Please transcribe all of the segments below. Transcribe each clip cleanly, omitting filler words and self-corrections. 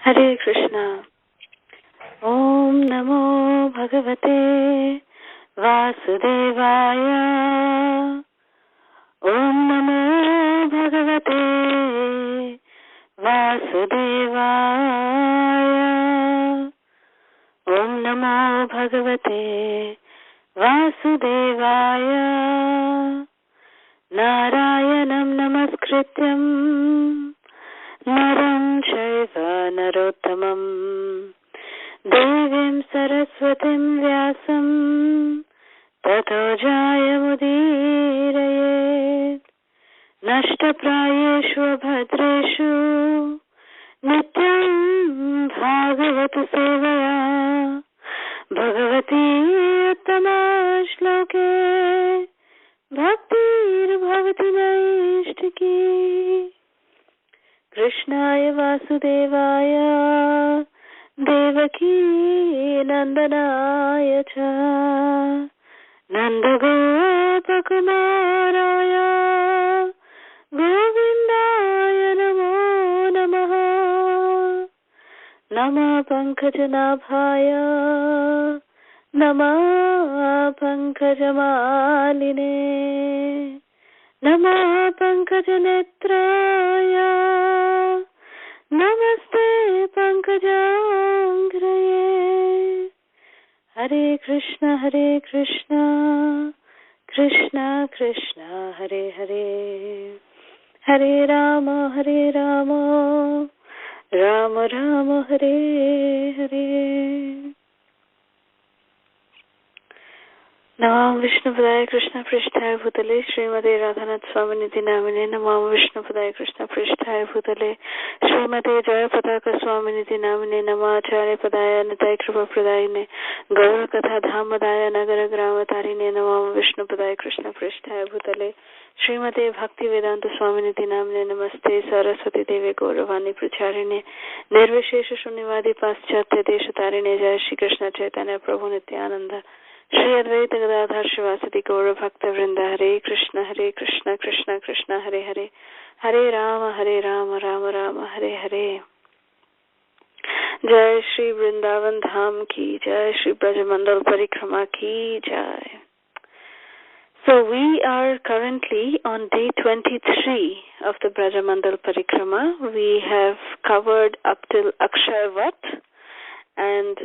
Hare Krishna. Om Namo Bhagavate Vasudevaya. Om Namo Bhagavate Vasudevaya. Om Namo Bhagavate Vasudevaya. Narayanam Namaskrityam Naram Chaiva Narottamam Devim Saraswatim Vyasam Tato Jayamudiraye Nashtaprayeshu Bhadreshu Nityam Bhagavata Sevaya Bhagavati Uttama Shloke Bhaktir Bhavati Naishtaki Krishnaya Vasudevaya Devaki Nandanaya Cha Nandagopakumaraya Govindaya Namo Namaha Nama Pankajanabhaya Nama Pankajamaline Nama Pankajanetraya Namaste Pankajangraye. Hare Krishna, Krishna Krishna, Hare Hare, Hare Rama, Rama Rama, Hare Hare. Namam Vishnupadaya Krishna Prishtaya Bhutale Srimate Radhanath Swaminiti Namine Namam Vishnupadaya Krishna Prishtaya Bhutale Srimate Jaya Pataka Swaminiti Namine Namacharya Padaya Nitai Kripa Pradayine Gaura Katha Dhamadaya Nagara Grama Tarine Namam Vishnupadaya Krishna Prishtaya Bhutale Srimate Bhakti Vedanta Swaminiti Namine Namaste Saraswati Deve Gauravani Pracharine Nirvishesha Shunyavadi Paschatya Deshatarine Jaya Shri Krishna Chaitanya Prabhu Nityananda Shri Advaita Gadadhar Shivasati Gaura Bhakta Vrinda Hare Krishna Krishna Krishna Hare Hare Hare Rama Rama Rama Hare Hare. Jai Shri Vrindavan Dham Ki Jai, Shri Brajamandal Parikrama Ki Jai. So we are currently on day 23 of the Brajamandal Parikrama. We have covered up till Akshayvat. And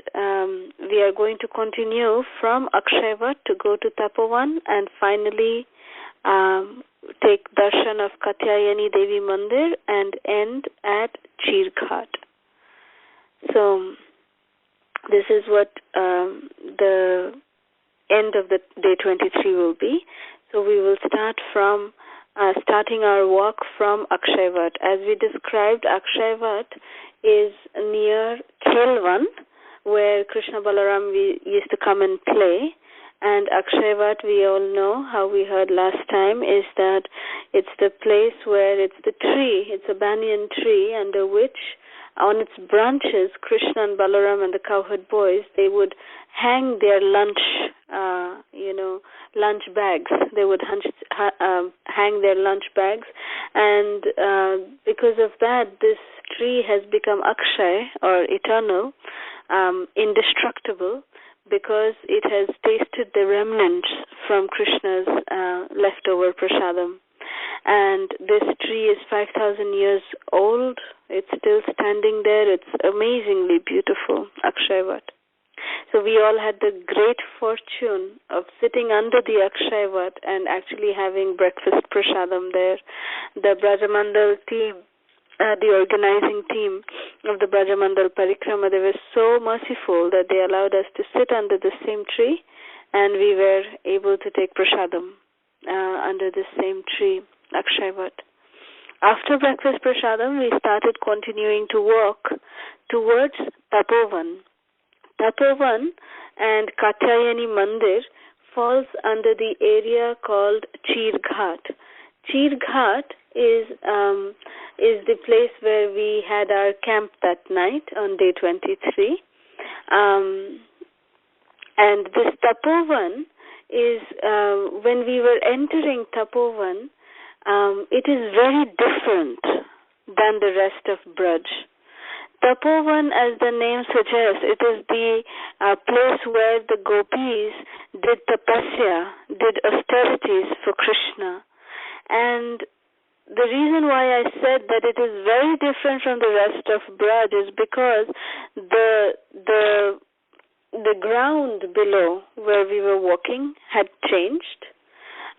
we are going to continue from Akshayvat to go to Tapovan and finally take darshan of Katyayani Devi Mandir and end at Chirghat. So this is what the end of the day 23 will be. So we will start from starting our walk from Akshayvat. As we described, Akshayvat is near Khelwan, where Krishna Balaram used to come and play. And Akshayvat, we all know, how we heard last time, is that it's the place where it's the tree, it's a banyan tree under which on its branches Krishna and Balaram and the cowherd boys, they would hang their lunch bags. They would hang their lunch bags, and because of that, this tree has become Akshay, or eternal, indestructible, because it has tasted the remnants from Krishna's leftover prasadam. And this tree is 5,000 years old. It's still standing there. It's amazingly beautiful, Akshayvat. So we all had the great fortune of sitting under the Akshayvat and actually having breakfast prasadam there. The Brajamandal team, the organizing team of the Brajamandal Parikrama, they were so merciful that they allowed us to sit under the same tree, and we were able to take prasadam under the same tree, Akshayvat. After breakfast prasadam, we started continuing to walk towards Tapovan. Tapovan and Katyayani Mandir falls under the area called Chirghat. Chirghat is the place where we had our camp that night on day 23. And this Tapovan is, when we were entering Tapovan, it is very different than the rest of Braj. Tapovan, as the name suggests, it is the place where the gopis did tapasya, did austerities for Krishna. And the reason why I said that it is very different from the rest of Braj is because the ground below where we were walking had changed.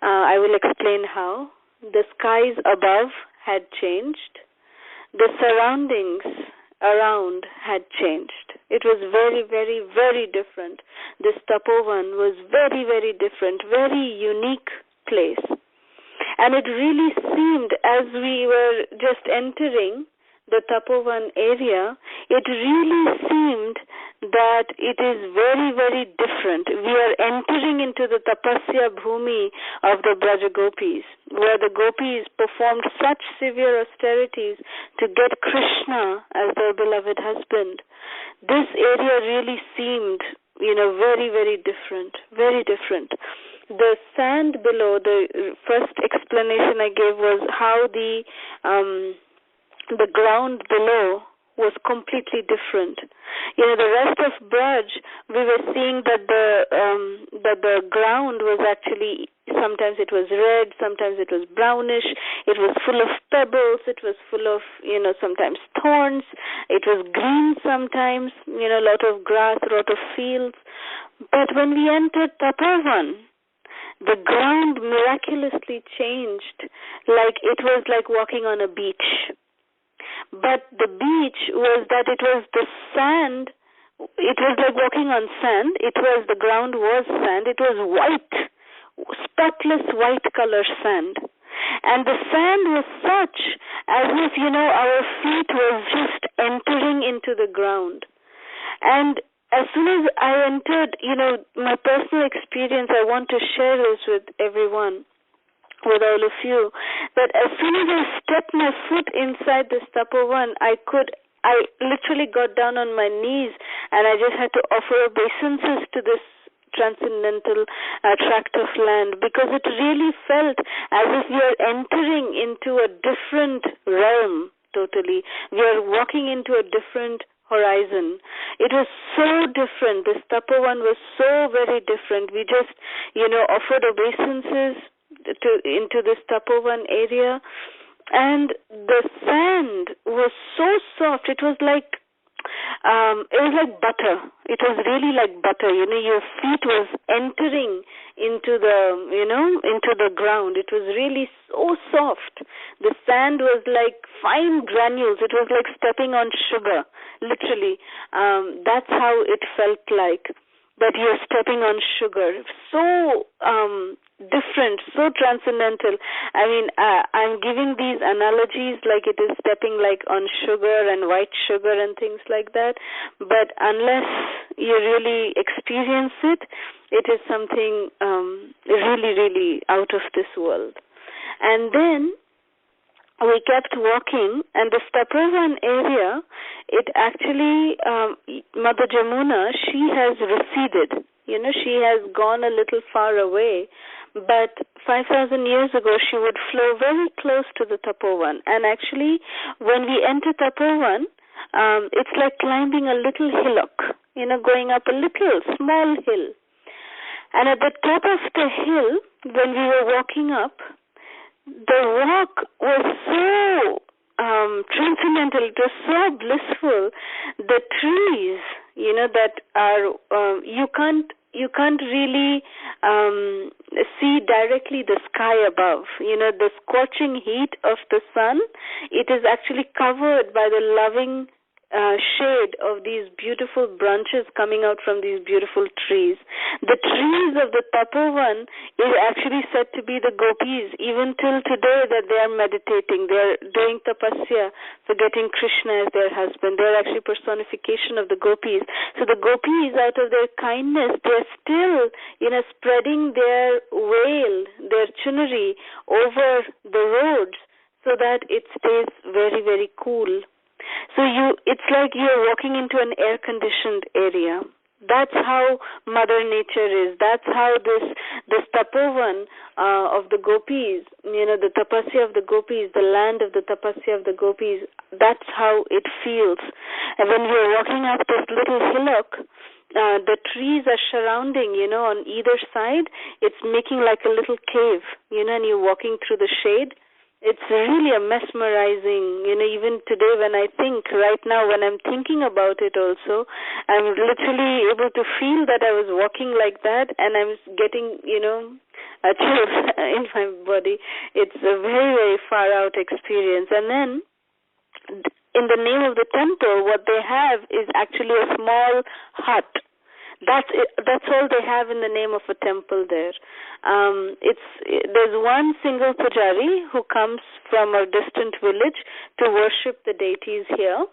I will explain how. The skies above had changed. The surroundings around had changed. It was very, very, very different. This Tapovan was very, very different, very unique place. And it really seemed, as we were just entering the Tapovan area, it really seemed that it is very, very different. We are entering into the Tapasya Bhumi of the Braja Gopis, where the gopis performed such severe austerities to get Krishna as their beloved husband. This area really seemed, very, very different, very different. The sand below, the first explanation I gave was how the ground below was completely different. The rest of Braj, we were seeing that the ground was actually, sometimes it was red, sometimes it was brownish, it was full of pebbles, it was full of, sometimes thorns, it was green sometimes, a lot of grass, a lot of fields. But when we entered Tapovan, the ground miraculously changed, like it was like walking on a beach. But the beach was that it was the sand, it was like walking on sand, the ground was sand, it was white, spotless white color sand. And the sand was such as if, our feet were just entering into the ground. And as soon as I entered, my personal experience, I want to share this with everyone, with all of you, that as soon as I stepped my foot inside this Tapovan, I literally got down on my knees and I just had to offer obeisances to this transcendental tract of land, because it really felt as if we are entering into a different realm totally. We are walking into a different horizon. It was so different. This Tapovan was so very different. We just, offered obeisances into this Tapovan area, and the sand was so soft. It was like butter. It was really like butter. Your feet was entering into the ground. It was really so soft. The sand was like fine granules. It was like stepping on sugar, literally. That's how it felt like, that you're stepping on sugar. So different, so transcendental. I mean, I'm giving these analogies like it is stepping like on sugar and white sugar and things like that. But unless you really experience it, it is something really, really out of this world. And then we kept walking, and the Tapovan area, it actually, Mother Jamuna, she has receded. She has gone a little far away, but 5,000 years ago, she would flow very close to the Tapovan. And actually, when we enter Tapovan, it's like climbing a little hillock, going up a little small hill. And at the top of the hill, when we were walking up, the walk was so transcendental, it was so blissful. The trees, that are, you can't really see directly the sky above. The scorching heat of the sun, it is actually covered by the loving shade of these beautiful branches coming out from these beautiful trees. The trees of the Tapovan is actually said to be the gopis, even till today, that they are meditating. They are doing tapasya for getting Krishna as their husband. They are actually personification of the gopis. So the gopis, out of their kindness, they are still, spreading their veil, their chunari over the roads so that it stays very, very cool. So it's like you're walking into an air-conditioned area. That's how Mother Nature is. That's how this Tapovan of the gopis, the tapasya of the gopis, the land of the tapasya of the gopis, that's how it feels. And when we were walking up this little hillock, the trees are surrounding, on either side. It's making like a little cave, and you're walking through the shade. It's really a mesmerizing, even today when I think, right now when I'm thinking about it also, I'm literally able to feel that I was walking like that, and I'm getting, a chill in my body. It's a very, very far out experience. And then in the name of the temple, what they have is actually a small hut. That's it. That's all they have in the name of a temple there. There's one single pujari who comes from a distant village to worship the deities here,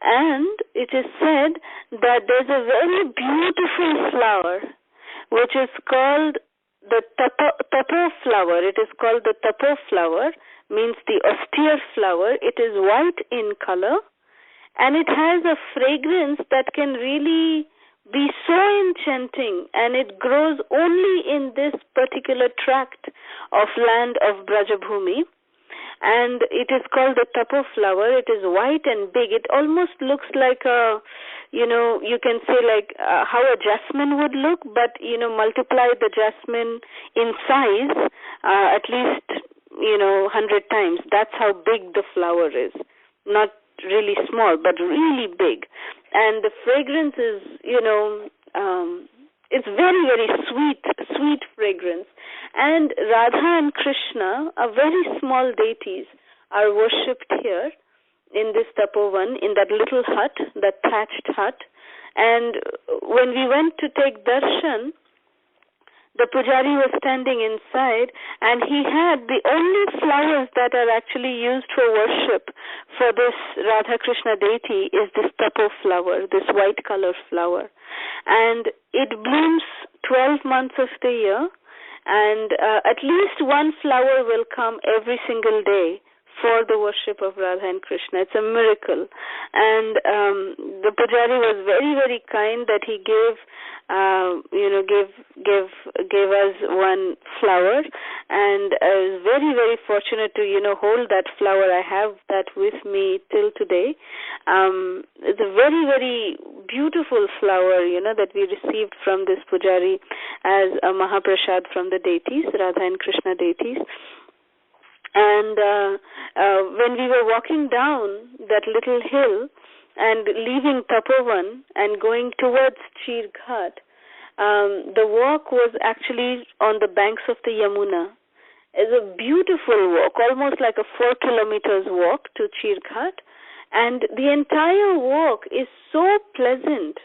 and it is said that there's a very beautiful flower which is called the tapo flower. It is called the tapo flower, means the austere flower. It is white in color, and it has a fragrance that can really be so enchanting, and it grows only in this particular tract of land of Brajabhumi, and it is called the tapo flower. It is white and big. It almost looks like you can say like how a jasmine would look, but multiply the jasmine in size at least 100 times. That's how big the flower is. Not really small, but really big. And the fragrance is, it's very, very sweet fragrance. And Radha and Krishna are very small deities, are worshipped here in this tapovan, in that little hut, that thatched hut. And when we went to take darshan, the pujari was standing inside, and he had the only flowers that are actually used for worship for this Radha Krishna deity is this tapo flower, this white color flower. And it blooms 12 months of the year, and at least one flower will come every single day for the worship of Radha and Krishna. It's a miracle. And the pujari was very, very kind that he gave us one flower, and I was very, very fortunate to hold that flower. I have that with me till today. It's a very, very beautiful flower that we received from this pujari as a mahaprasad from the deities, Radha and Krishna deities. And when we were walking down that little hill and leaving Tapovan and going towards Chir Ghat, the walk was actually on the banks of the Yamuna. It's a beautiful walk, almost like a 4 kilometers walk to Chir Ghat. And the entire walk is so pleasant,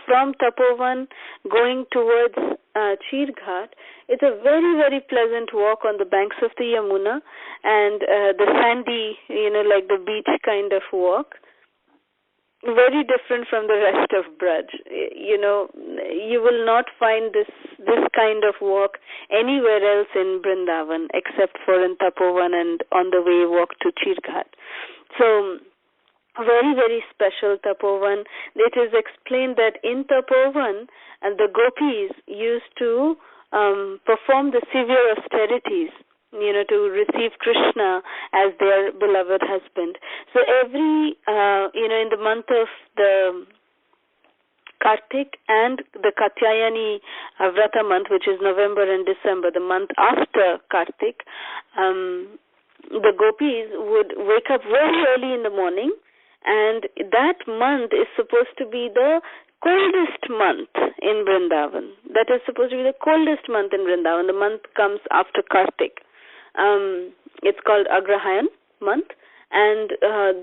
from Tapovan going towards Chir Ghat. It's a very, very pleasant walk on the banks of the Yamuna, and the sandy, like the beach kind of walk. Very different from the rest of Braj. You will not find this kind of walk anywhere else in Vrindavan except for in Tapovan and on the way walk to Chir Ghat. So, very, very special Tapovan. It is explained that in Tapovan, and the gopis used to perform the severe austerities, to receive Krishna as their beloved husband. So every, in the month of the Kartik and the Katyayani Vrata month, which is November and December, the month after Kartik, the gopis would wake up very early in the morning, and that month is supposed to be the coldest month in Vrindavan. That is supposed to be the coldest month in Vrindavan. The month comes after Kartik. It's called Agrahayan month, and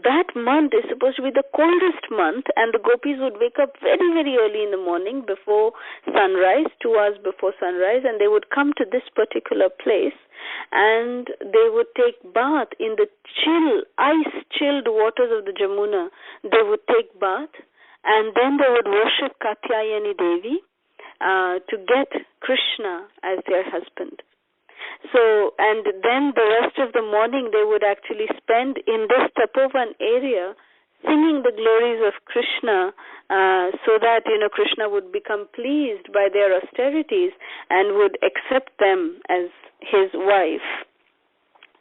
that month is supposed to be the coldest month, and the gopis would wake up very, very early in the morning before sunrise, 2 hours before sunrise, and they would come to this particular place, and they would take bath in the ice-chilled waters of the Jamuna. They would take bath, and then they would worship Katyayani Devi to get Krishna as their husband. So, and then the rest of the morning they would actually spend in this Tapovan area singing the glories of Krishna, so that, Krishna would become pleased by their austerities and would accept them as his wife.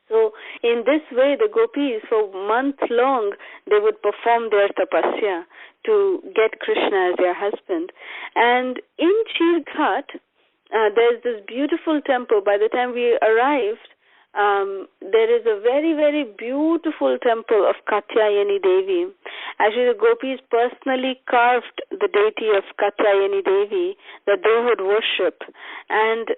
So in this way, the gopis, for months long, they would perform their tapasya to get Krishna as their husband. And in Chir Ghat, there's this beautiful temple. By the time we arrived, there is a very, very beautiful temple of Katyayani Devi. Actually, the gopis personally carved the deity of Katyayani Devi that they would worship. And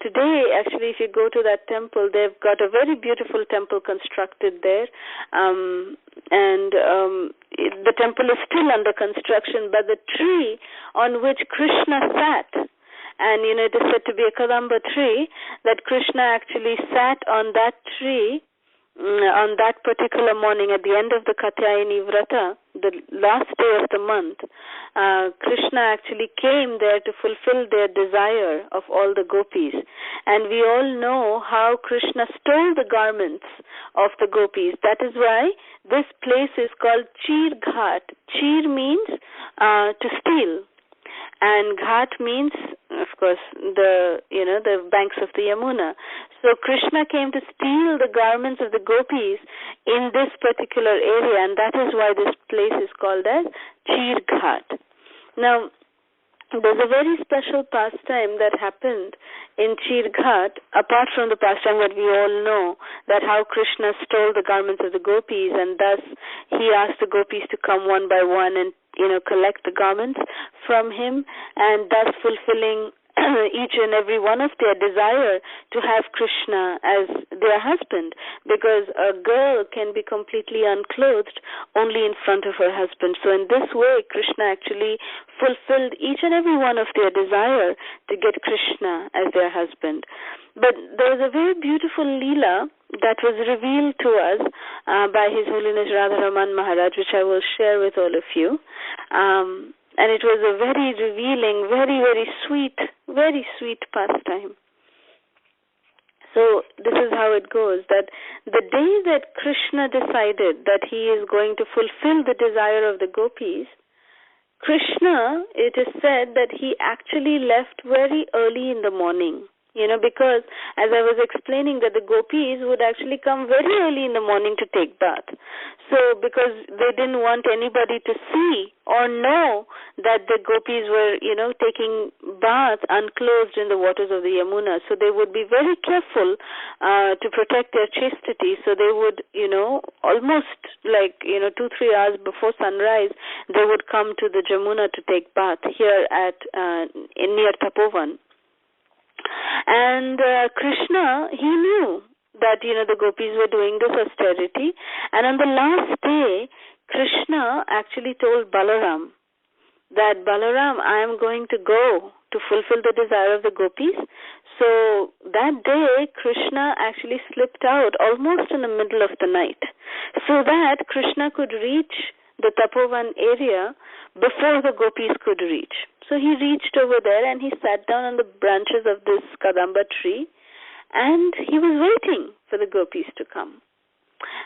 today, actually, if you go to that temple, they've got a very beautiful temple constructed there. The temple is still under construction, but the tree on which Krishna sat, and it is said to be a Kadamba tree, that Krishna actually sat on that tree on that particular morning at the end of the Katyayani Vrata, the last day of the month. Krishna actually came there to fulfill their desire of all the gopis. And we all know how Krishna stole the garments of the gopis. That is why this place is called Chir Ghat. Chir means to steal. And Ghat means, of course, the banks of the Yamuna. So Krishna came to steal the garments of the gopis in this particular area, and that is why this place is called as Chir Ghat. Now, there's a very special pastime that happened in Chir Ghat, apart from the pastime that we all know, that how Krishna stole the garments of the gopis, and thus he asked the gopis to come one by one and collect the garments from him, and thus fulfilling each and every one of their desire to have Krishna as their husband, because a girl can be completely unclothed only in front of her husband. So in this way, Krishna actually fulfilled each and every one of their desire to get Krishna as their husband. But there was a very beautiful Leela that was revealed to us by His Holiness Radharaman Maharaj, which I will share with all of you. And it was a very revealing, very, very sweet pastime. So this is how it goes, that the day that Krishna decided that he is going to fulfill the desire of the gopis, Krishna, it is said that he actually left very early in the morning. Because as I was explaining that the gopis would actually come very early in the morning to take bath. So because they didn't want anybody to see or know that the gopis were, taking bath unclothed in the waters of the Yamuna. So they would be very careful to protect their chastity. So they would, almost 2-3 hours before sunrise, they would come to the Jamuna to take bath here at near Tapovan. And Krishna, he knew that, the gopis were doing this austerity. And on the last day, Krishna actually told Balaram that, Balaram, I am going to go to fulfill the desire of the gopis. So that day, Krishna actually slipped out almost in the middle of the night, so that Krishna could reach the Tapovan area before the gopis could reach. So he reached over there and he sat down on the branches of this Kadamba tree, and he was waiting for the gopis to come.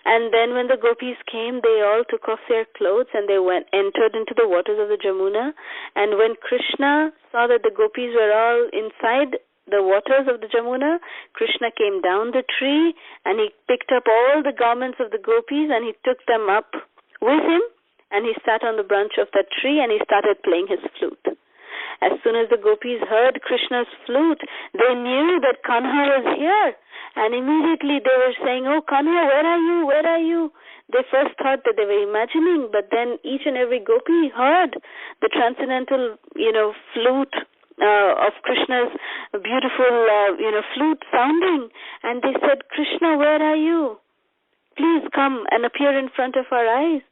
And then when the gopis came, they all took off their clothes and they entered into the waters of the Jamuna. And when Krishna saw that the gopis were all inside the waters of the Jamuna, Krishna came down the tree and he picked up all the garments of the gopis and he took them up with him, and he sat on the branch of that tree and he started playing his flute. As soon as the gopis heard Krishna's flute, they knew that Kanha was here. And immediately they were saying, oh, Kanha, where are you? Where are you? They first thought that they were imagining, but then each and every gopi heard the transcendental, flute of Krishna's beautiful, flute sounding. And they said, Krishna, where are you? Please come and appear in front of our eyes.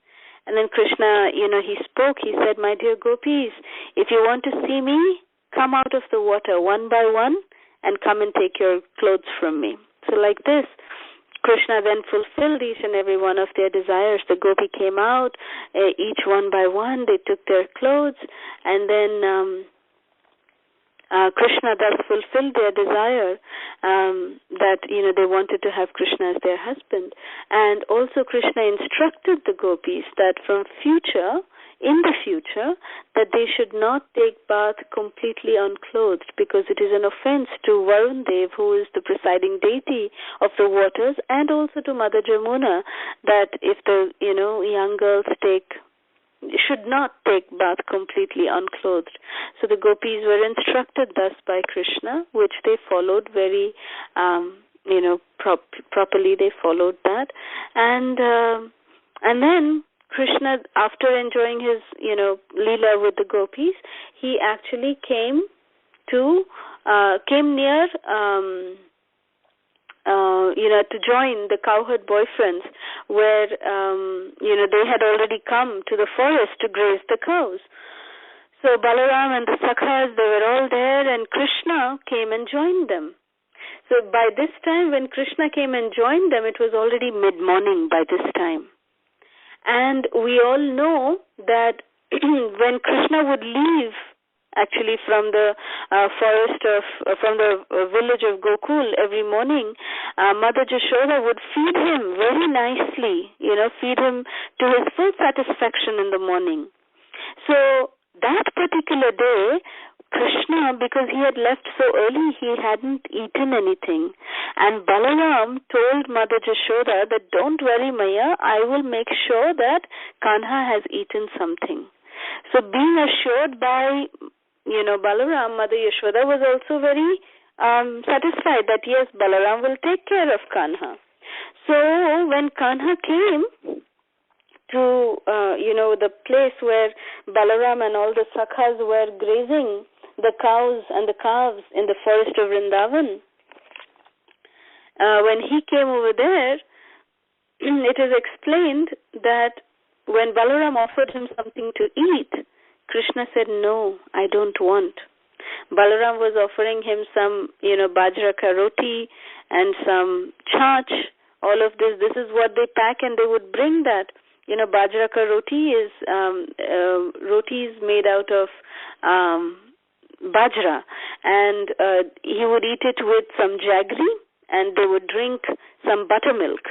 And then Krishna, he spoke. He said, my dear gopis, if you want to see me, come out of the water one by one and come and take your clothes from me. So like this, Krishna then fulfilled each and every one of their desires. The gopi came out, each one by one, they took their clothes, and then Krishna thus fulfilled their desire that, they wanted to have Krishna as their husband. And also Krishna instructed the gopis that from future, in the future that they should not take bath completely unclothed, because it is an offense to Varun Dev, who is the presiding deity of the waters, and also to Mother Jamuna, that if the young girls should not take bath completely unclothed. So the gopis were instructed thus by Krishna, which they followed very properly. They followed that, and then Krishna, after enjoying his leela with the gopis, he actually came near to join the cowherd boyfriends, where they had already come to the forest to graze the cows. So Balaram and the Sakhas, they were all there, and Krishna came and joined them. So by this time, when Krishna came and joined them, it was already mid-morning by this time. And we all know that when Krishna would leave actually from the from the village of Gokul every morning, Mother Jashoda would feed him very nicely, feed him to his full satisfaction in the morning. So that particular day, Krishna, because he had left so early, he hadn't eaten anything. And Balaram told Mother Jashoda that, don't worry, Maya, I will make sure that Kanha has eaten something. So being assured by, Balaram, Mother Yashoda was also very satisfied that, yes, Balaram will take care of Kanha. So when Kanha came to, the place where Balaram and all the Sakhas were grazing the cows and the calves in the forest of Vrindavan, when he came over there, it is explained that when Balaram offered him something to eat, Krishna said, no, I don't want. Balaram was offering him some, bajra ka roti and some chach, all of this. This is what they pack, and they would bring that. Bajra ka roti is rotis made out of bajra, and he would eat it with some jaggery, and they would drink some buttermilk.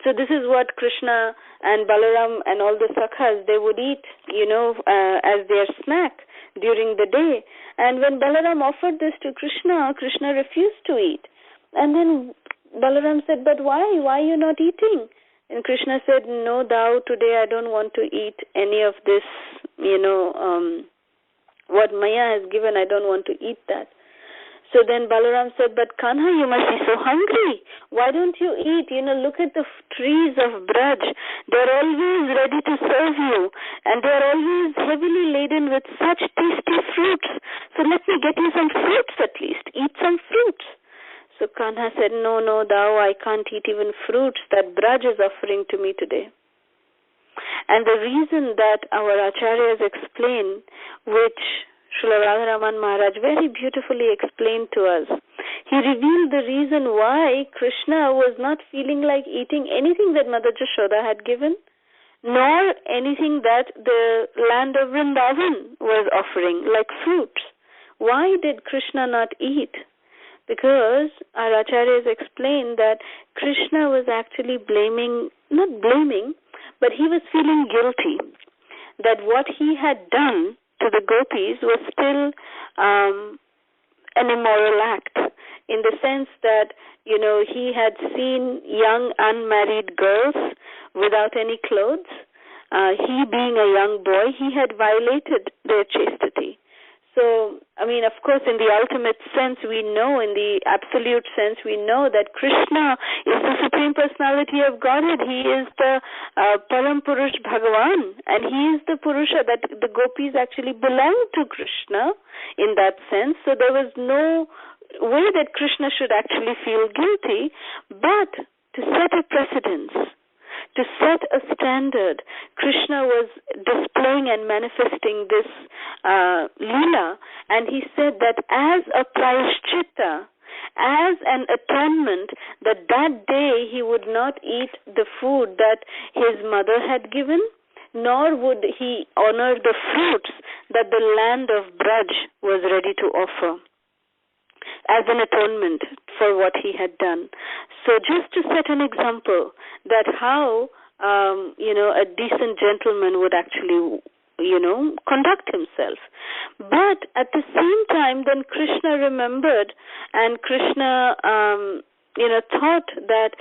So this is what Krishna and Balaram and all the Sakhas, they would eat, as their snack during the day. And when Balaram offered this to Krishna, Krishna refused to eat. And then Balaram said, but why? Why are you not eating? And Krishna said, no, thou, today I don't want to eat any of this, what Maya has given, I don't want to eat that. So then Balaram said, but Kanha, you must be so hungry. Why don't you eat? Look at the trees of Braj. They're always ready to serve you. And they're always heavily laden with such tasty fruits. So let me get you some fruits at least. Eat some fruits. So Kanha said, no, thou, I can't eat even fruits that Braj is offering to me today. And the reason that our acharyas explain, which Srila Radharaman Maharaj very beautifully explained to us, he revealed the reason why Krishna was not feeling like eating anything that Mother Jashoda had given, nor anything that the land of Vrindavan was offering, like fruits. Why did Krishna not eat? Because our acharyas explained that Krishna was actually not blaming, but he was feeling guilty that what he had done to the gopis was still an immoral act, in the sense that, he had seen young unmarried girls without any clothes. He being a young boy, he had violated their chastity. So, of course, in the ultimate sense, we know, in the absolute sense, we know that Krishna is the Supreme Personality of Godhead. He is the Param Purush Bhagavan, and he is the Purusha, that the gopis actually belong to Krishna in that sense. So there was no way that Krishna should actually feel guilty, but to set a precedence, to set a standard, Krishna was displaying and manifesting this Leela, and he said that as a prayashchitta, as an atonement, that day he would not eat the food that his mother had given, nor would he honor the fruits that the land of Braj was ready to offer as an atonement for what he had done. So just to set an example that how, a decent gentleman would actually conduct himself. But at the same time, then Krishna remembered, and Krishna thought that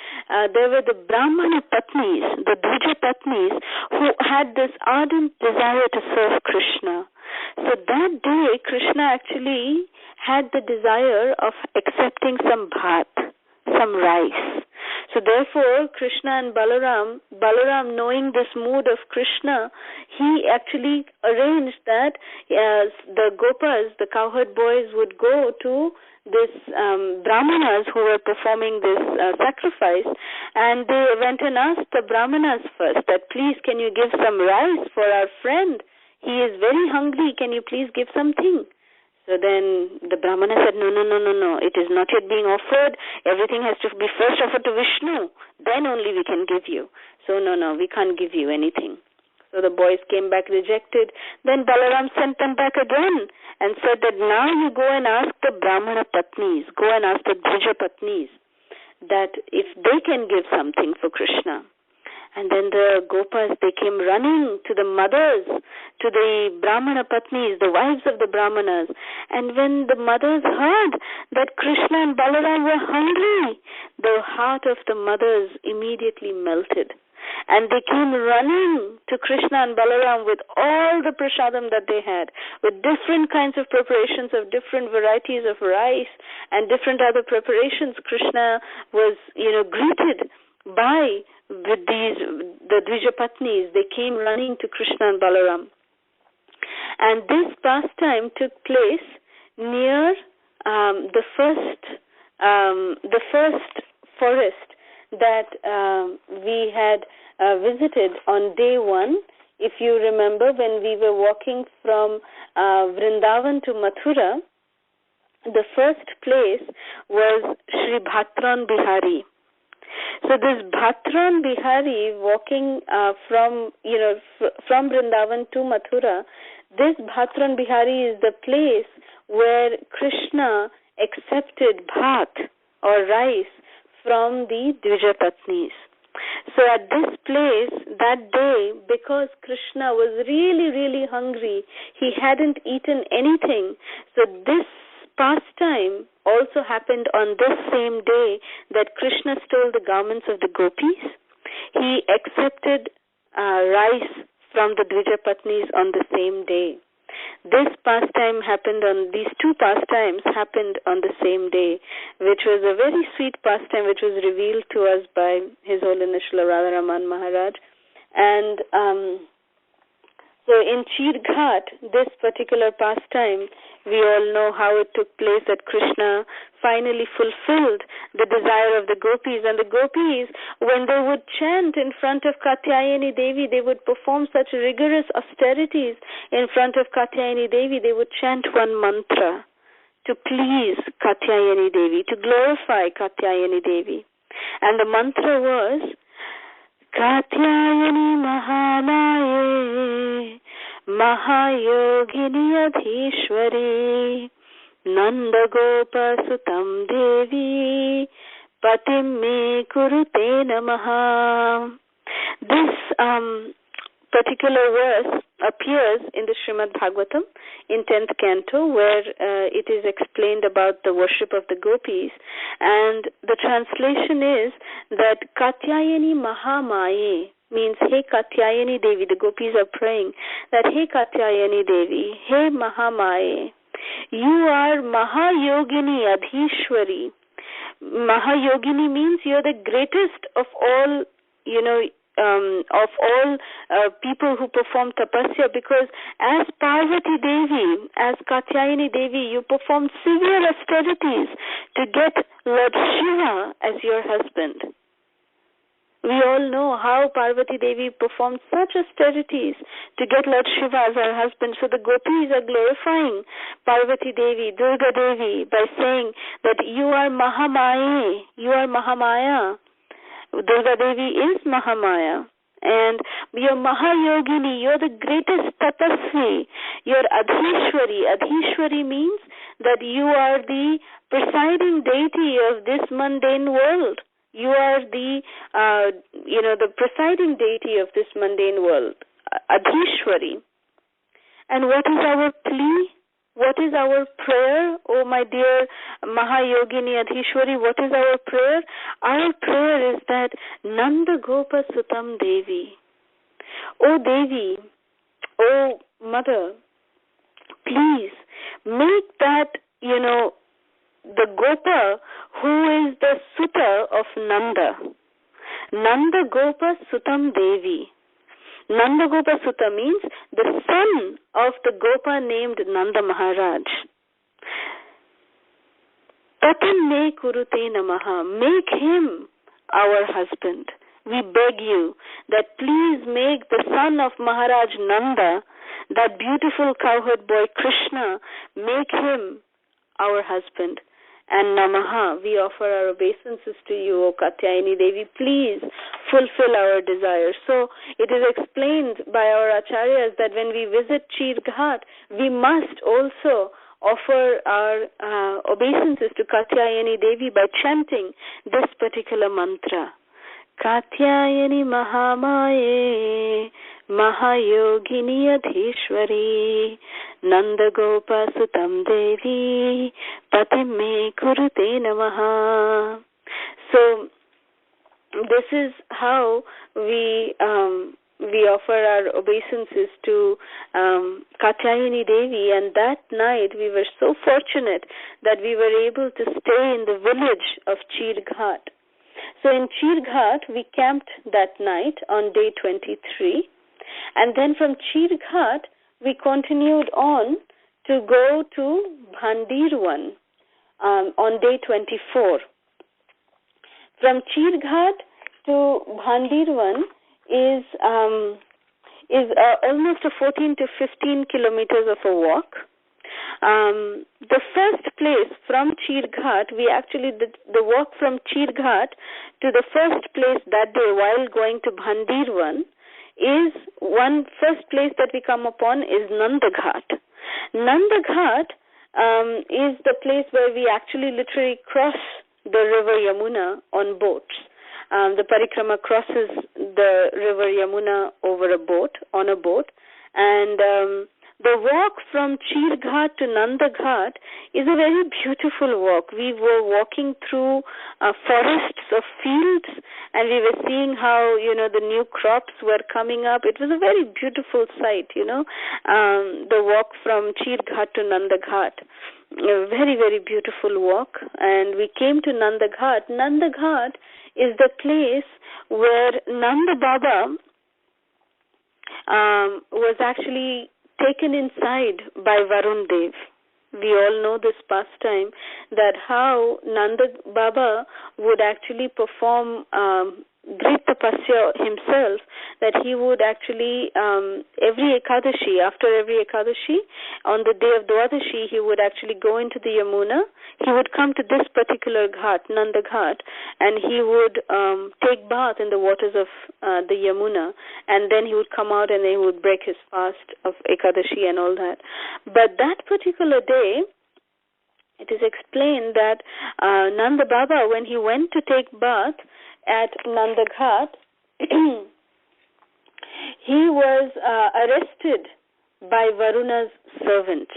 there were the Brahmana Patnis, the Dvija Patnis, who had this ardent desire to serve Krishna. So that day, Krishna actually had the desire of accepting some bhat, some rice. So therefore, Krishna and Balaram, knowing this mood of Krishna, he actually arranged that the Gopas, the cowherd boys, would go to this Brahmanas who were performing this sacrifice, and they went and asked the Brahmanas first that, please, can you give some rice for our friend? He is very hungry. Can you please give something? So then the Brahmana said, no, it is not yet being offered. Everything has to be first offered to Vishnu. Then only we can give you. So no, we can't give you anything. So the boys came back rejected. Then Balaram sent them back again and said that now you go and ask the Brahmana Patnis, go and ask the Dvija Patnis that if they can give something for Krishna. And then the Gopas, they came running to the mothers, to the Brahmana Patnis, the wives of the Brahmanas. And when the mothers heard that Krishna and Balaram were hungry, the heart of the mothers immediately melted. And they came running to Krishna and Balaram with all the prasadam that they had, with different kinds of preparations of different varieties of rice and different other preparations. Krishna was, greeted by the Dvija Patnis. They came running to Krishna and Balaram. And this pastime took place near the first forest that we had visited on day one. If you remember, when we were walking from Vrindavan to Mathura, the first place was Sri Bhatran Bihari. So this Bhatran Bihari, walking from Vrindavan to Mathura, this Bhatran Bihari is the place where Krishna accepted bhat or rice from the Dvija Patnis. So at this place, that day, because Krishna was really, really hungry, he hadn't eaten anything. So this pastime also happened on this same day that Krishna stole the garments of the gopis. He accepted rice from the Dvija Patnis on the same day. These two pastimes happened on the same day, which was a very sweet pastime which was revealed to us by His Holiness Srila Radharaman Maharaj. And so in Chirghat, this particular pastime, we all know how it took place, that Krishna finally fulfilled the desire of the gopis. And the gopis, when they would chant in front of Katyayani Devi, they would perform such rigorous austerities in front of Katyayani Devi. They would chant one mantra to please Katyayani Devi, to glorify Katyayani Devi. And the mantra was, Katyayani Mahamaye Mahayogini Adhishwari Nandagopa Sutam Devi Patim Me Kurute Namaha. This particular verse appears in the Srimad Bhagavatam in 10th canto, where it is explained about the worship of the gopis, and the translation is that Katyayani Mahamaye means, hey Katyayani Devi, the gopis are praying that, hey Katyayani Devi, hey Mahamaye, you are Mahayogini Adhishwari. Mahayogini means you're the greatest of all, people who perform tapasya, because as Parvati Devi, as Katyayani Devi, you perform severe austerities to get Lord Shiva as your husband. We all know how Parvati Devi performed such austerities to get Lord Shiva as her husband. So the gopis are glorifying Parvati Devi, Durga Devi, by saying that you are Mahamaya, you are Mahamaya. Durga Devi is Mahamaya. And you're Mahayogini, you're the greatest tapasvi, you're Adhishwari. Adhishwari means that you are the presiding deity of this mundane world. You are the, the presiding deity of this mundane world, Adhishwari. And what is our plea? What is our prayer? Oh, my dear Mahayogini Adhishwari, what is our prayer? Our prayer is that Nanda Gopa Sutam Devi. Oh, Devi, oh, Mother, please make that, the Gopa who is the Suta of Nanda. Nanda Gopa Sutam Devi. Nanda Gopa Suta means the son of the Gopa named Nanda Maharaj. Tatam me kurute namaha. Make him our husband. We beg you that please make the son of Maharaj Nanda, that beautiful cowherd boy Krishna, make him our husband. And namaha, we offer our obeisances to you, O Katyayani Devi. Please fulfill our desires. So it is explained by our acharyas that when we visit Chir Ghat, we must also offer our obeisances to Katyayani Devi by chanting this particular mantra. Katyayani Mahamaye Mahayogini Adhishwari Nanda Gopa Sutam Devi Patim me kurute namaha. So this is how we offer our obeisances to Katyayani Devi, and that night we were so fortunate that we were able to stay in the village of Chir Ghat. So in Chir Ghat, we camped that night on day 23, and then from Chir Ghat, we continued on to go to Bhandirwan on day 24. From Chir Ghat to Bhandirwan is almost a 14 to 15 kilometers of a walk. The first place from Chir Ghat, we actually did the walk from Chir Ghat to the first place that day while going to Bhandirwan is first place that we come upon is Nanda Ghat. Nanda Ghat is the place where we actually literally cross the river Yamuna on boats. The parikrama crosses the river Yamuna on a boat, and the walk from Chir Ghat to Nanda Ghat is a very beautiful walk. We were walking through forests of fields, and we were seeing how, the new crops were coming up. It was a very beautiful sight, the walk from Chir Ghat to Nanda Ghat. A very, very beautiful walk. And we came to Nanda Ghat. Nanda Ghat is the place where Nanda Baba was actually taken inside by Varun Dev. We all know this pastime, that how Nanda Baba would actually perform great tapasya himself, that he would actually, every Ekadashi, after every Ekadashi, on the day of Dwadashi, he would actually go into the Yamuna. He would come to this particular ghat, Nanda Ghat, and he would take bath in the waters of the Yamuna, and then he would come out and he would break his fast of Ekadashi and all that. But that particular day, it is explained that Nanda Baba, when he went to take bath at Nanda Ghat, he was arrested by Varuna's servants.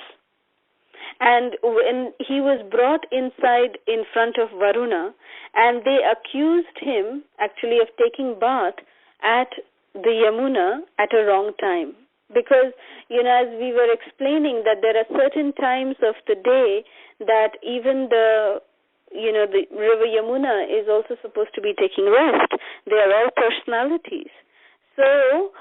And when he was brought inside in front of Varuna, and they accused him actually of taking bath at the Yamuna at a wrong time. Because, as we were explaining, that there are certain times of the day that even the river Yamuna is also supposed to be taking rest. They are all personalities. So,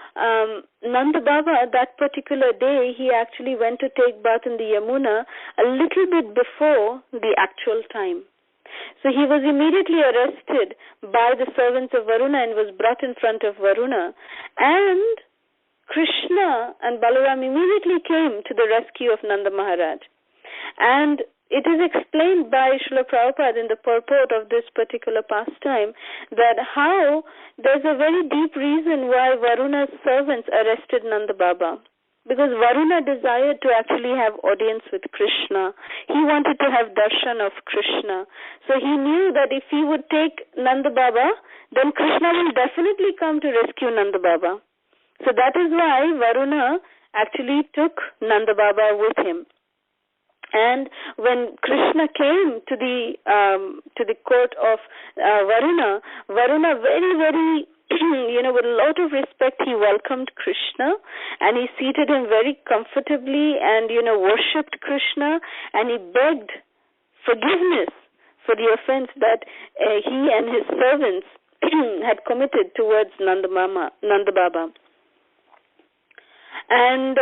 Nanda Baba, that particular day, he actually went to take bath in the Yamuna a little bit before the actual time. So he was immediately arrested by the servants of Varuna and was brought in front of Varuna. And Krishna and Balaram immediately came to the rescue of Nanda Maharaj. And it is explained by Srila Prabhupada in the purport of this particular pastime that how there's a very deep reason why Varuna's servants arrested Nanda Baba. Because Varuna desired to actually have audience with Krishna. He wanted to have darshan of Krishna. So he knew that if he would take Nanda Baba, then Krishna will definitely come to rescue Nanda Baba. So that is why Varuna actually took Nanda Baba with him. And when Krishna came to the court of Varuna, Varuna very, very with a lot of respect, he welcomed Krishna, and he seated him very comfortably and, worshipped Krishna, and he begged forgiveness for the offense that he and his servants had committed towards Nanda Baba. And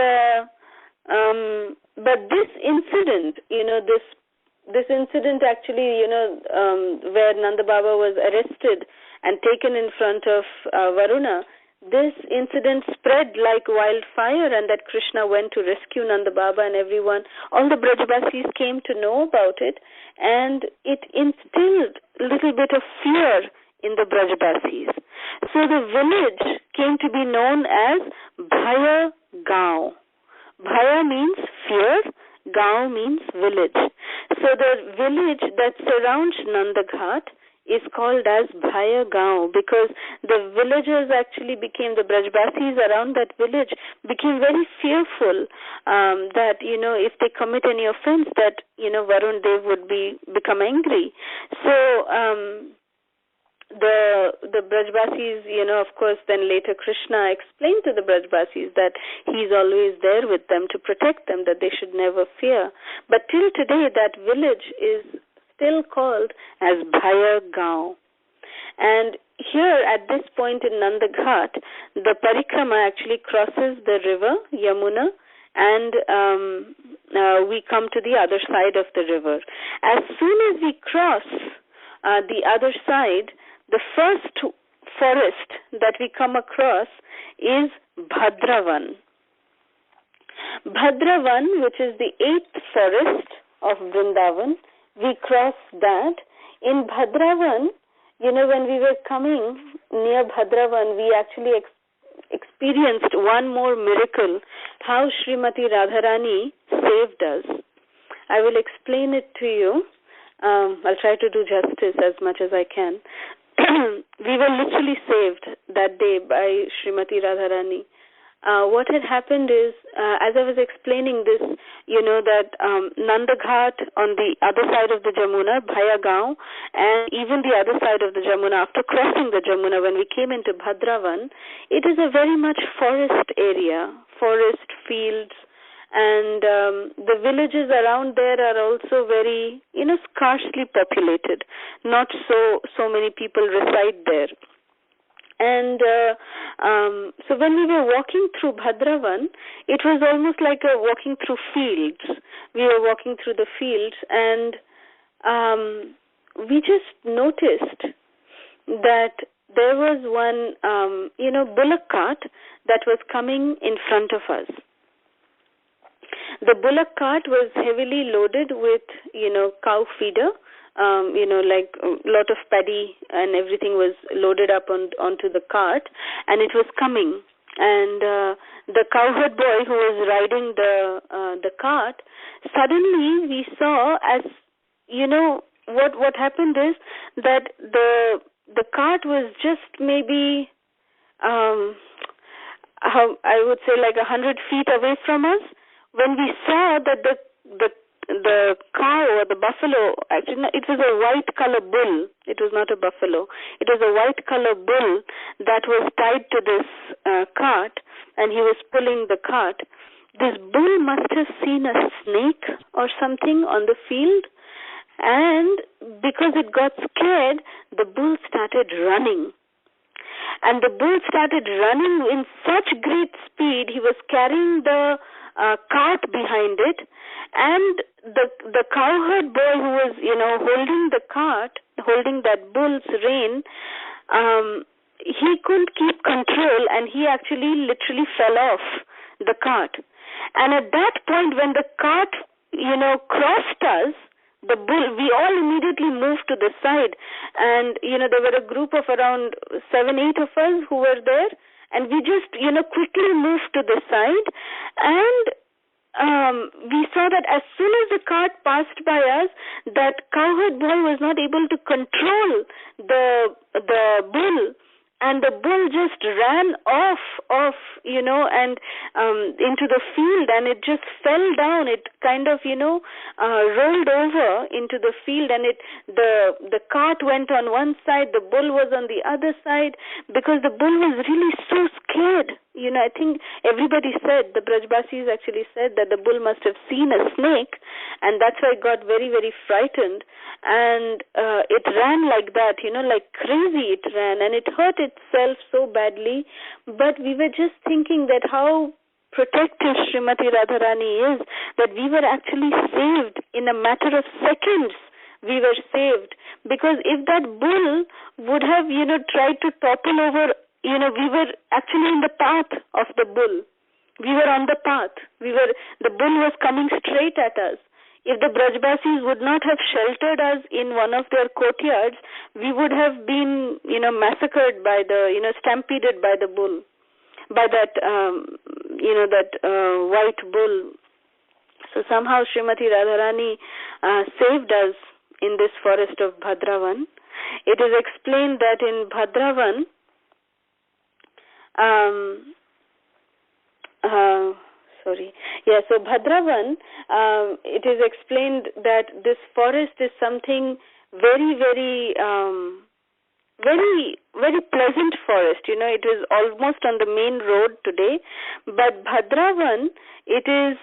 but this incident, this incident actually, where Nanda Baba was arrested and taken in front of Varuna, this incident spread like wildfire, and that Krishna went to rescue Nanda Baba, and everyone, all the Brajavasis came to know about it, and it instilled a little bit of fear in the Brajavasis. So the village came to be known as Bhaya Gaon. Bhaya means fear, Gaon means village. So the village that surrounds Nandaghat is called as Bhaya Gaon, because the villagers actually became, the Brajbasis around that village became very fearful that, if they commit any offense, that, Varun Dev would become angry. So the Brajbasis, of course, then later Krishna explained to the Brajbasis that he's always there with them to protect them, that they should never fear. But till today, that village is still called as Bhaya Gaon. And here, at this point in Nandaghat, the parikrama actually crosses the river Yamuna, and we come to the other side of the river. As soon as we cross the other side, the first forest that we come across is Bhadravan. Bhadravan, which is the 8th forest of Vrindavan, we cross that. In Bhadravan, when we were coming near Bhadravan, we actually experienced one more miracle, how Srimati Radharani saved us. I will explain it to you. I'll try to do justice as much as I can. We were literally saved that day by Srimati Radharani. What had happened is, as I was explaining this, that Nandaghat on the other side of the Jamuna, Bhaya Gaon, and even the other side of the Jamuna, after crossing the Jamuna, when we came into Bhadravan, it is a very much forest area, forest fields, and the villages around there are also very, scarcely populated. Not so many people reside there. And so when we were walking through Bhadravan, it was almost like walking through fields. We were walking through the fields, and we just noticed that there was one, bullock cart that was coming in front of us. The bullock cart was heavily loaded with, cow feeder. Like a lot of paddy and everything was loaded up onto the cart, and it was coming. And the cowherd boy who was riding the cart, suddenly we saw, as what happened is that the cart was just maybe I would say like 100 feet away from us, when we saw that the cow or the buffalo, actually it was a white color bull. It was not a buffalo. It was a white color bull that was tied to this cart, and he was pulling the cart. This bull must have seen a snake or something on the field, and because it got scared, the bull started running. And the bull started running in such great speed, he was carrying the cart behind it, and the cowherd boy who was, holding the cart, holding that bull's rein, he couldn't keep control, and he actually literally fell off the cart. And at that point, when the cart, crossed us, the bull, we all immediately moved to the side, and, there were a group of around 7-8 of us who were there, and we just, quickly moved to the side, and we saw that as soon as the cart passed by us, that cowherd boy was not able to control the bull, and the bull just ran off, and into the field, and it just fell down. It kind of, rolled over into the field, and the cart went on one side, the bull was on the other side, because the bull was really so scared. I think everybody said, the Brajbasis actually said that the bull must have seen a snake, and that's why it got very, very frightened. And it ran like that, like crazy it ran, and it hurt itself so badly. But we were just thinking that how protective Srimati Radharani is, that we were actually saved in a matter of seconds. We were saved, because if that bull would have, tried to topple over, we were actually in the path of the bull. We were on the path. The bull was coming straight at us. If the Brajbasis would not have sheltered us in one of their courtyards, we would have been, massacred by stampeded by the bull, by that, white bull. So somehow Srimati Radharani saved us in this forest of Bhadravan. It is explained that in Bhadravan, so Bhadravan, it is explained that this forest is something very, very, very, very pleasant forest. It is almost on the main road today. But Bhadravan, it is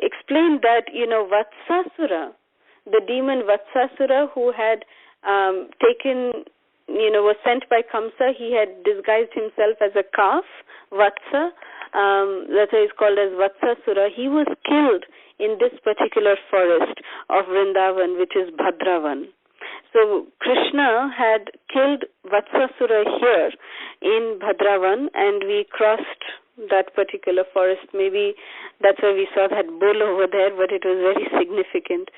explained that, Vatsasura, the demon Vatsasura, who had was sent by Kamsa, he had disguised himself as a calf, Vatsa. That's why he's called as Vatsasura. He was killed in this particular forest of Vrindavan, which is Bhadravan. So Krishna had killed Vatsasura here in Bhadravan, and we crossed that particular forest. Maybe that's why we saw that bull over there, but it was very significant.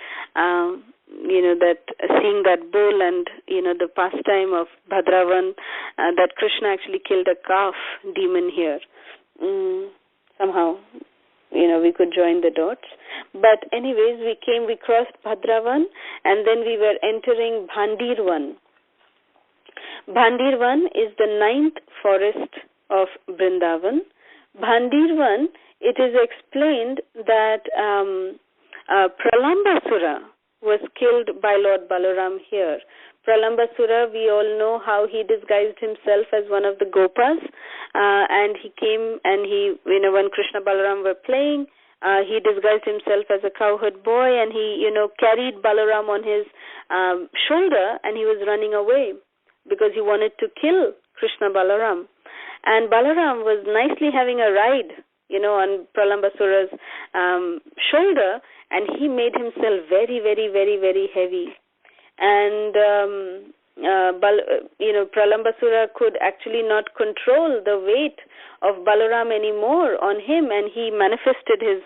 That seeing that bull and, the pastime of Bhadravan, that Krishna actually killed a calf demon here. Somehow, we could join the dots. But anyways, we crossed Bhadravan, and then we were entering Bhandirvan. Bhandirvan is the 9th forest of Vrindavan. Bhandirvan, it is explained that Pralambasura was killed by Lord Balaram here. Pralambasura, we all know how he disguised himself as one of the Gopas, and he came and when Krishna Balaram were playing, he disguised himself as a cowherd boy, and he, carried Balaram on his shoulder, and he was running away because he wanted to kill Krishna Balaram. And Balaram was nicely having a ride, on Pralambasura's shoulder, and he made himself very, very, very, very heavy. And Pralambasura could actually not control the weight of Balaram anymore on him, and he manifested his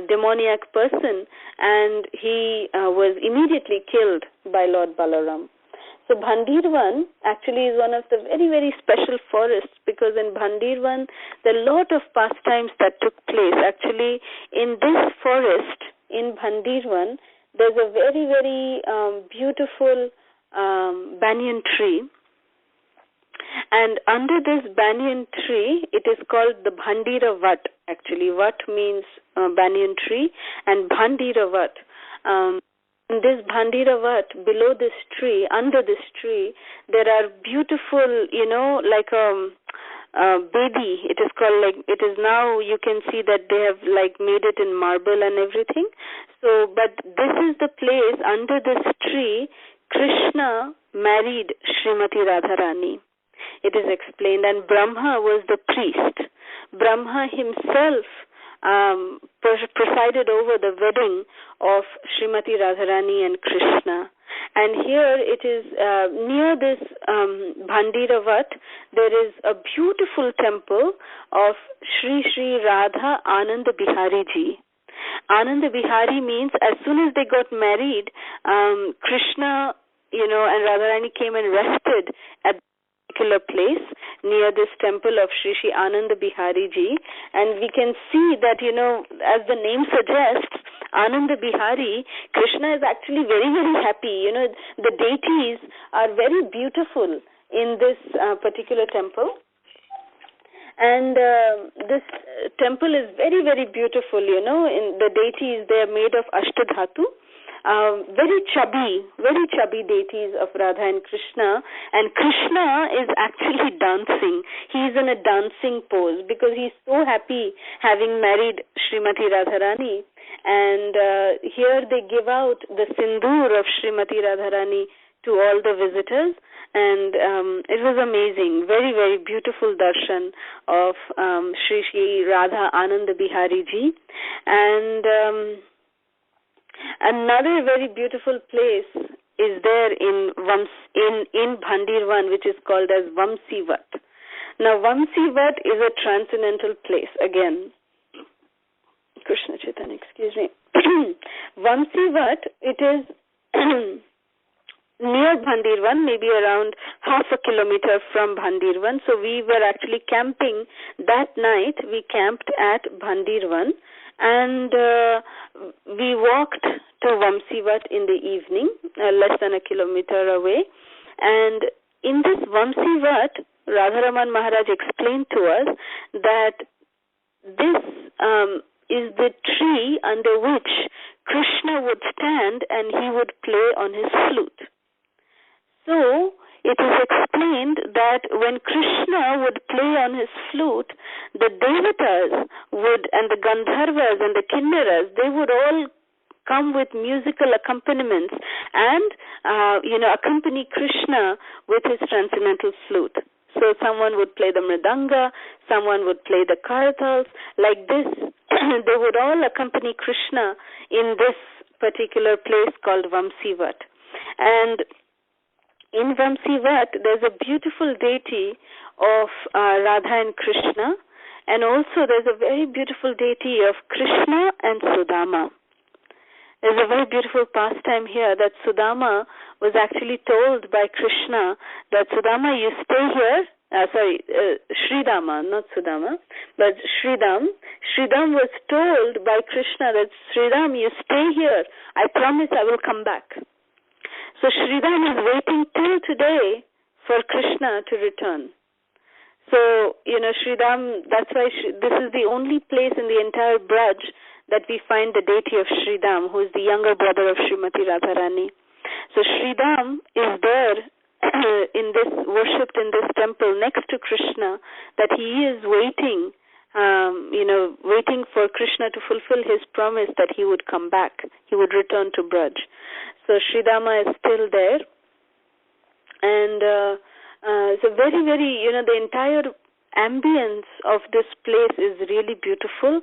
demoniac person, and he was immediately killed by Lord Balaram. So Bhandirvan actually is one of the very, very special forests, because in Bhandirvan there are a lot of pastimes that took place. Actually, in this forest, in Bhandirvan, there's a very, very beautiful banyan tree. And under this banyan tree, it is called the Bhandira Vat. Actually, Vat means banyan tree, and Bhandira Vat. In this Bhandira Vat, below this tree, under this tree, there are beautiful, like Bedi. It is called, like, it is now, you can see that they have made it in marble and everything. So, but this is the place, under this tree, Krishna married Srimati Radharani. It is explained, and Brahma was the priest. Brahma himself presided over the wedding of Srimati Radharani and Krishna. And here it is near this Bhandira Vat, there is a beautiful temple of Sri Sri Radha Ananda Bihari Ji. Ananda Bihari means as soon as they got married, Krishna, and Radharani came and rested at particular place near this temple of Sri Sri Ananda Bihari Ji, and we can see that, as the name suggests, Ananda Bihari, Krishna is actually very, very happy. The deities are very beautiful. in this particular temple. And this temple is very, very beautiful, you know. In the deities, they are made of Ashtadhatu. Very chubby deities of Radha and Krishna. And Krishna is actually dancing. He's in a dancing pose because he's so happy having married Srimati Radharani. And here they give out the sindoor of Srimati Radharani to all the visitors. And it was amazing. Very, very beautiful darshan of Shri Shri Radha Anand Bihari Ji. And another very beautiful place is there in Bhandirvan, which is called as Vamsivat. Now, Vamsivat is a transcendental place. Again, Krishna Chaitanya, excuse me. Vamsivat, it is near Bhandirvan, maybe around half a kilometer from Bhandirvan. So we were actually camping that night. We camped at Bhandirvan, and we walked to Vamsivat in the evening, less than a kilometer away. And in this Vamsivat, Radharaman Maharaj explained to us that this is the tree under which Krishna would stand and he would play on his flute. So it is explained that when Krishna would play on his flute, the Devatas would, and the Gandharvas and the Kinnaras, they would all come with musical accompaniments and, accompany Krishna with his transcendental flute. So someone would play the mridanga, someone would play the kartals. Like this, they would all accompany Krishna in this particular place called Vamsivat. And in Vamsivat, there's a beautiful deity of Radha and Krishna, and also there's a very beautiful deity of Krishna and Sudama. There's a very beautiful pastime here that Sudama was actually told by Krishna that Sudama, you stay here. Sridama, not Sudama, but Sridam. Sridam was told by Krishna that Sridam, you stay here. I promise I will come back. So Sridam is waiting till today for Krishna to return. So, Sridam, that's why this is the only place in the entire Braj that we find the deity of Sridam, who is the younger brother of Srimati Radharani. So Sridam is there worshipped in this temple next to Krishna, that he is waiting, waiting for Krishna to fulfill his promise that he would come back, he would return to Braj. So Sridama is still there. And so very, very, the entire ambience of this place is really beautiful.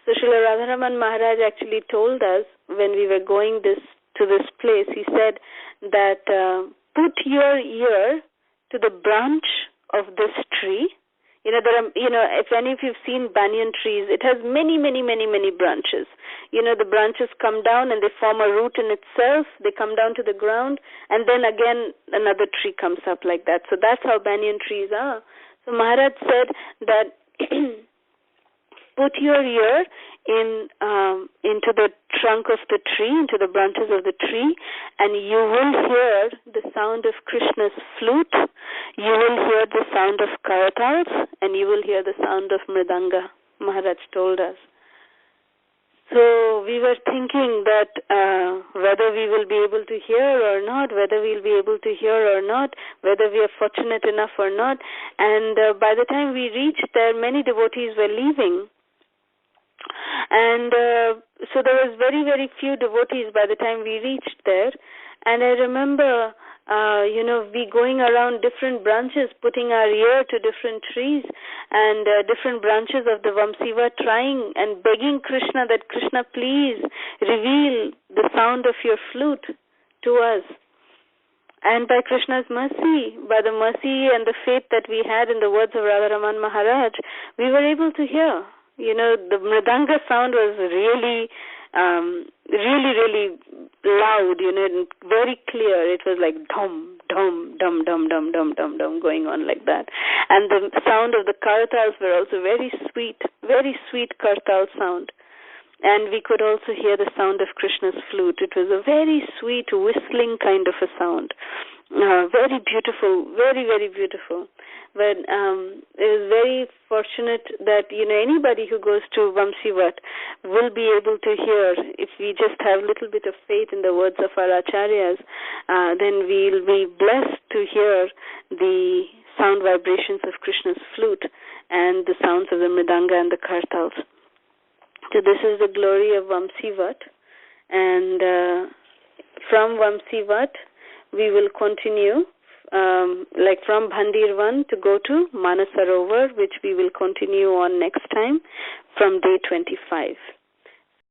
So Srila Radharaman Maharaj actually told us when we were going to this place, he said that put your ear to the branch of this tree. There are, if any of you've seen banyan trees, it has many, many, many, many branches. The branches come down and they form a root in itself. They come down to the ground, and then again another tree comes up like that. So that's how banyan trees are. So Maharaj said that put your ear into the trunk of the tree, into the branches of the tree, and you will hear the sound of Krishna's flute, you will hear the sound of karatals, and you will hear the sound of mridanga, Maharaj told us. So we were thinking that whether we will be able to hear or not, whether we'll be able to hear or not, whether we are fortunate enough or not. And by the time we reached there, many devotees were leaving. And so there was very, very few devotees by the time we reached there. And I remember, we going around different branches, putting our ear to different trees and different branches of the Vamsiva, trying and begging Krishna that Krishna, please reveal the sound of your flute to us. And by Krishna's mercy, by the mercy and the faith that we had in the words of Radharaman Maharaj, we were able to hear. The mridanga sound was really, really loud, and very clear. It was like dum, dum, dum, dum, dum, dum, dum, dum, going on like that. And the sound of the kartals were also very sweet kartal sound. And we could also hear the sound of Krishna's flute. It was a very sweet whistling kind of a sound. Very beautiful, very, very beautiful. But it is very fortunate that, anybody who goes to Vamsivat will be able to hear. If we just have a little bit of faith in the words of our acharyas, then we'll be blessed to hear the sound vibrations of Krishna's flute and the sounds of the mridanga and the kartals. So this is the glory of Vamsivat. And from Vamsivat, we will continue, from Bhandirvan to go to Manasarovar, which we will continue on next time from day 25.